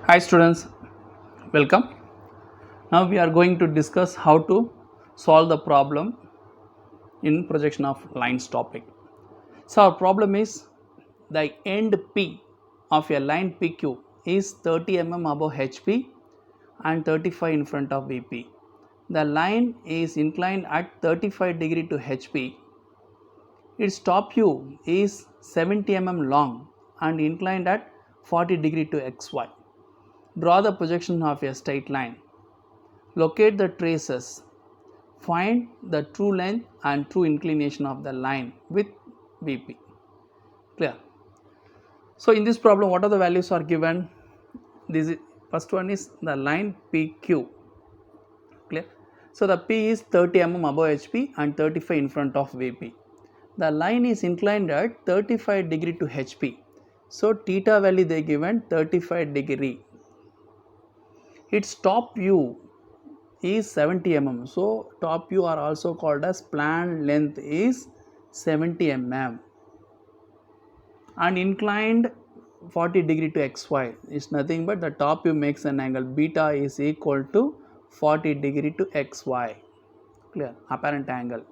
Hi students, welcome. Now we are going to discuss how to solve the problem in projection of lines topic. So our problem is the end P of a line PQ is 30 mm above HP and 35 in front of VP. The line is inclined at 35 degree to HP. Its top view is 70 mm long and inclined at 40 degree to XY. Draw the projection of a straight line. Locate the traces. Find the true length and true inclination of the line with VP. Clear? So in this problem, what are the values are given? This is, first one is the line PQ. Clear? So the P is 30 mm above HP and 35 in front of VP. The line is inclined at 35 degree to HP. So theta value they given 35 degree. Its top view is 70 mm. So top view are also called as plane length is 70 mm and inclined 40 degree to XY is nothing but the top view makes an angle beta is equal to 40 degree to XY. Clear? Apparent angle.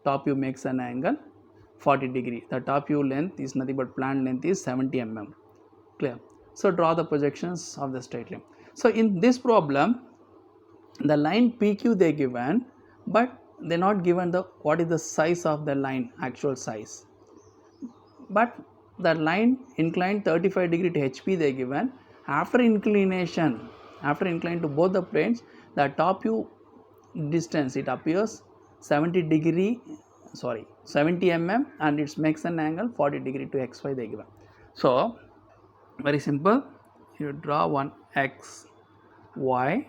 Top view makes an angle 40 degree. The top view length is nothing but plane length is 70 mm. Clear? So draw the projections of the straight line. So in this problem, the line PQ they given, but they not given the what is the size of the line, actual size. But the line inclined 35 degree to HP they given. After inclination, after inclined to both the planes, the top view distance it appears 70 degree, 70 mm, and it makes an angle 40 degree to XY they given. So very simple, you draw one X, Y,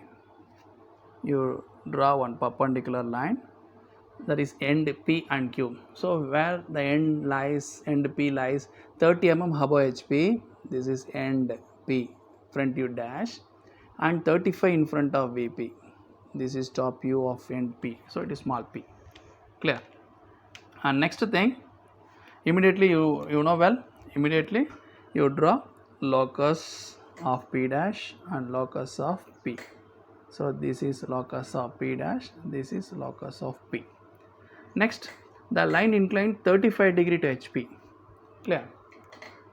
you draw one perpendicular line, that is end P and Q. So where the end P lies 30 mm above HP, this is end P, front view dash, and 35 in front of VP, this is top view of end P, so it is small p. Clear? And next thing, immediately you know well, immediately you draw locus of P dash and locus of P. So this is locus of P dash, this is locus of P. Next, the line inclined 35 degree to HP. Clear?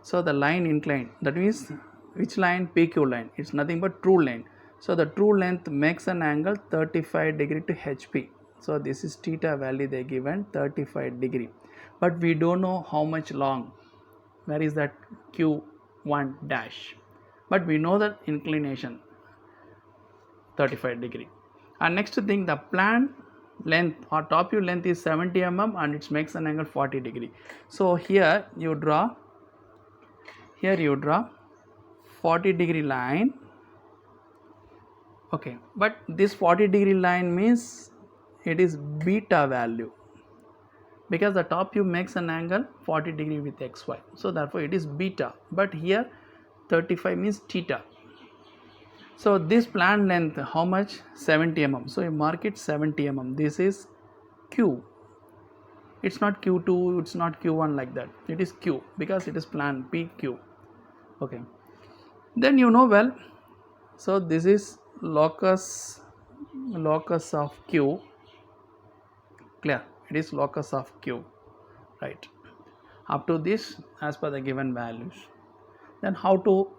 So the line inclined, that means which line? PQ line. It's nothing but true length. So the true length makes an angle 35 degree to HP. So this is theta value they given 35 degree. But we don't know how much long. Where is that Q1 dash? But we know the inclination 35 degree. And next thing, the plane length or top view length is 70 mm and it makes an angle 40 degree. So here you draw 40 degree line. Okay, but this 40 degree line means it is beta value because the top view makes an angle 40 degree with XY. So therefore it is beta, but here 35 means theta. So this plane length how much? 70 mm. So you mark it 70 mm. This is Q. It's not Q2, it's not Q1 like that. It is Q because it is plane PQ. Okay. Then you know well. So this is locus of Q. Clear? It is locus of Q. Right. Up to this as per the given values. Then how to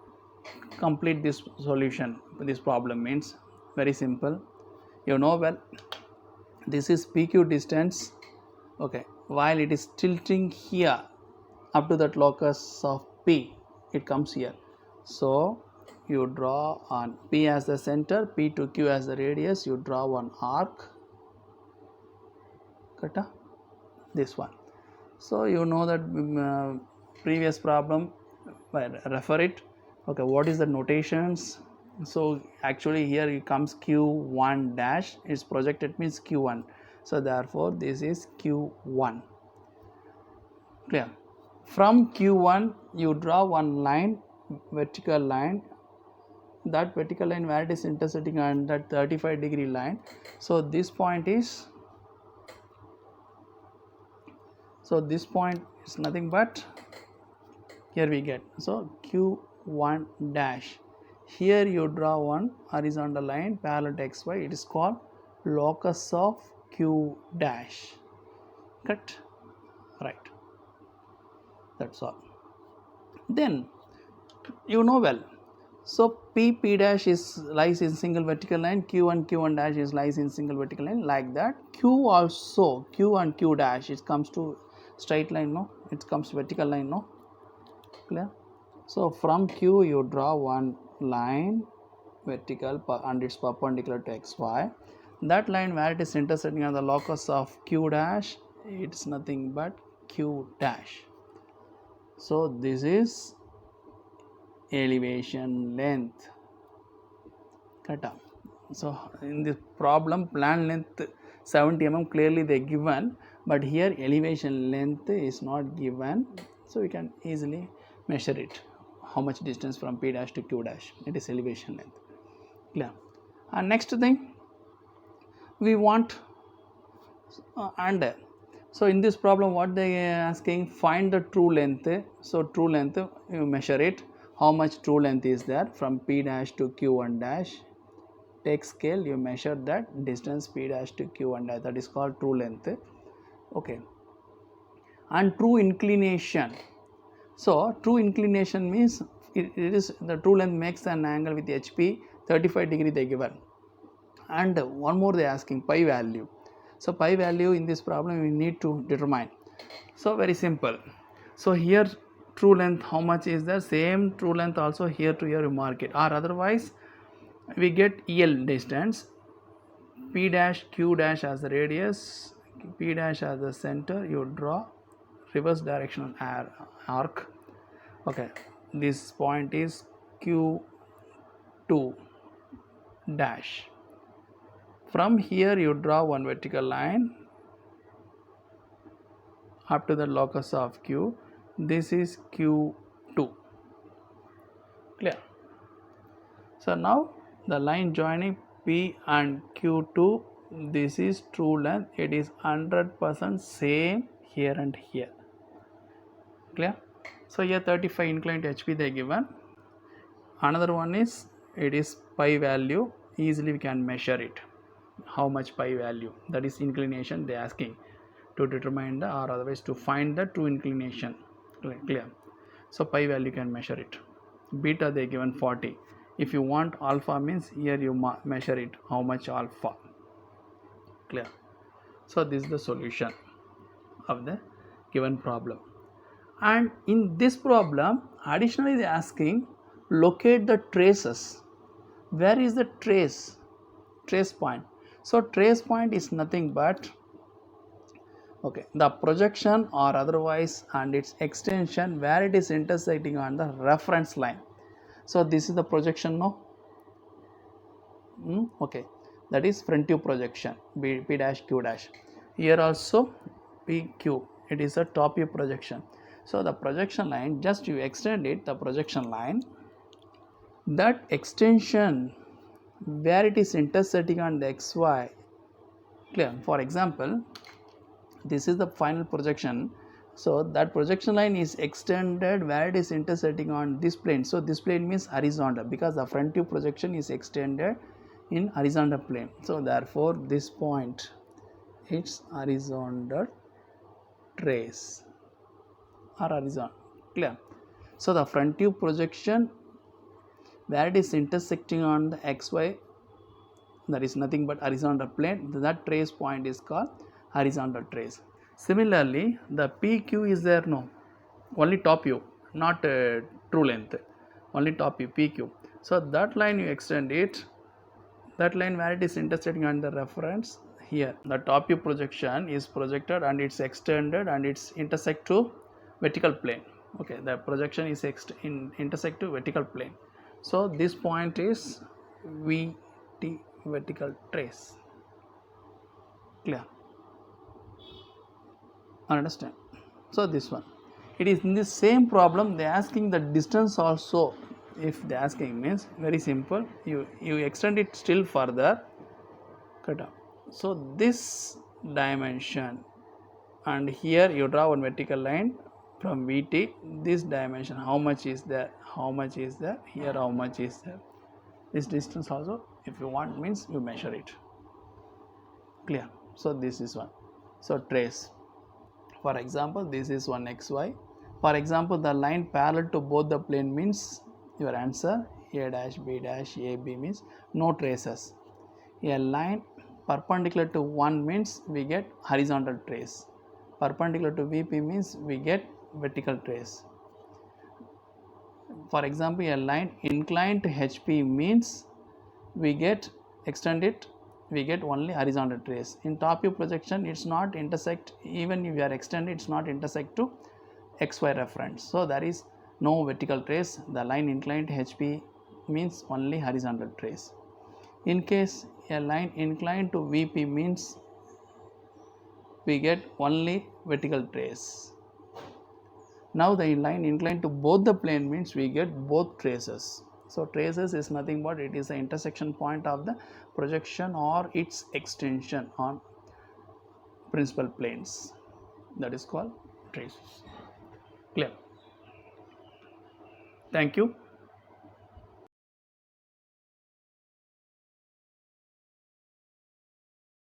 complete this solution? This problem means very simple. You know well, this is PQ distance. Okay, while it is tilting here up to that locus of P, it comes here. So you draw on P as the center, P to Q as the radius, you draw one arc, kata, this one. So you know that previous problem, refer it. Okay, what is the notations? So actually here it comes Q1 dash, it's projected means Q1. So therefore this is Q1. Clear? From Q1 you draw one line, vertical line, that vertical line where it is intersecting on that 35 degree line. So this point is, this point is nothing but here we get, so Q1 dash here you draw one horizontal line parallel to xy, it is called locus of q dash. Correct? Right. That's all. Then you know well, so p dash is lies in single vertical line, q and q1 dash is lies in single vertical line, like that q also, q and q dash, it comes to straight line, no, it comes vertical line, no, clear? So from q you draw one line vertical and it's perpendicular to xy. That line where it is intersecting on the locus of q dash, it's nothing but q dash. So this is elevation length. Correct. So in this problem, plan length 70 mm clearly they given, but here elevation length is not given, so we can easily measure it. How much distance from p dash to q dash? It is elevation length. Clear. And next thing we want so in this problem what they are asking, find the true length. So true length you measure it, how much true length is there from p dash to q1 dash. Take scale, you measure that distance p dash to q1 dash, that is called true length. Okay. And true inclination. So true inclination means it is the true length makes an angle with HP 35 degree they given. And one more they asking, pi value. So pi value in this problem we need to determine. So very simple. So here true length how much is there, same true length also here to here you mark it, or otherwise we get EL distance, p dash q dash as the radius, p dash as the center, you draw reverse directional arc. Okay, this point is q2 dash. From here you draw one vertical line up to the locus of q, this is q2. Clear? So now the line joining p and q2, this is true length, it is 100% same here and here. Clear? So here 35 inclined to HP they given. Another one is, it is pi value, easily we can measure it, how much pi value, that is inclination they asking to determine the, or otherwise to find the true inclination. Clear? So pi value can measure it. Beta they given 40. If you want alpha means here you measure it, how much alpha. Clear? So this is the solution of the given problem. And in this problem additionally they asking, locate the traces. Where is the trace point? So trace point is nothing but, okay, the projection or otherwise and its extension where it is intersecting on the reference line. So this is the projection, no? Okay, that is front view projection, p dash q dash. Here also pq, it is a top view projection. So the projection line, just you extend it, the projection line, that extension where it is intersecting on the xy. Clear? For example, this is the final projection, so that projection line is extended where it is intersecting on this plane. So this plane means horizontal, because the front view projection is extended in horizontal plane. So therefore this point, it's horizontal trace or horizontal. Clear? So the front view projection where it is intersecting on the xy, that is nothing but horizontal plane, that trace point is called horizontal trace. Similarly, the PQ is there, no, only top view, not true length, only top view PQ. So that line you extend it, that line where it is intersecting on the reference here, the top view projection is projected and it's extended and it's intersect to vertical plane. Okay, the projection is intersect to vertical plane. So this point is VT, vertical trace. Clear? Understand? So this one, it is in the same problem they asking the distance also. If they asking means very simple, you extend it still further. So this dimension, and here you draw one vertical line from VT, this dimension how much is there, how much is there, here how much is there. This distance also, if you want, means you measure it. Clear? So this is one. So trace. For example, this is one xy. For example, the line parallel to both the plane means your answer a dash b dash a b means no traces. A line perpendicular to 1 means we get horizontal trace. Perpendicular to VP means we get vertical trace. For example, a line inclined to HP means we get extend it, we get only horizontal trace. In top view projection, it's not intersect, even if you are extended, it's not intersect to XY reference. So there is no vertical trace. The line inclined to HP means only horizontal trace. In case a line inclined to VP means we get only vertical trace. Now the line inclined to both the plane means we get both traces. So traces is nothing but it is the intersection point of the projection or its extension on principal planes. That is called traces. Clear? Thank you.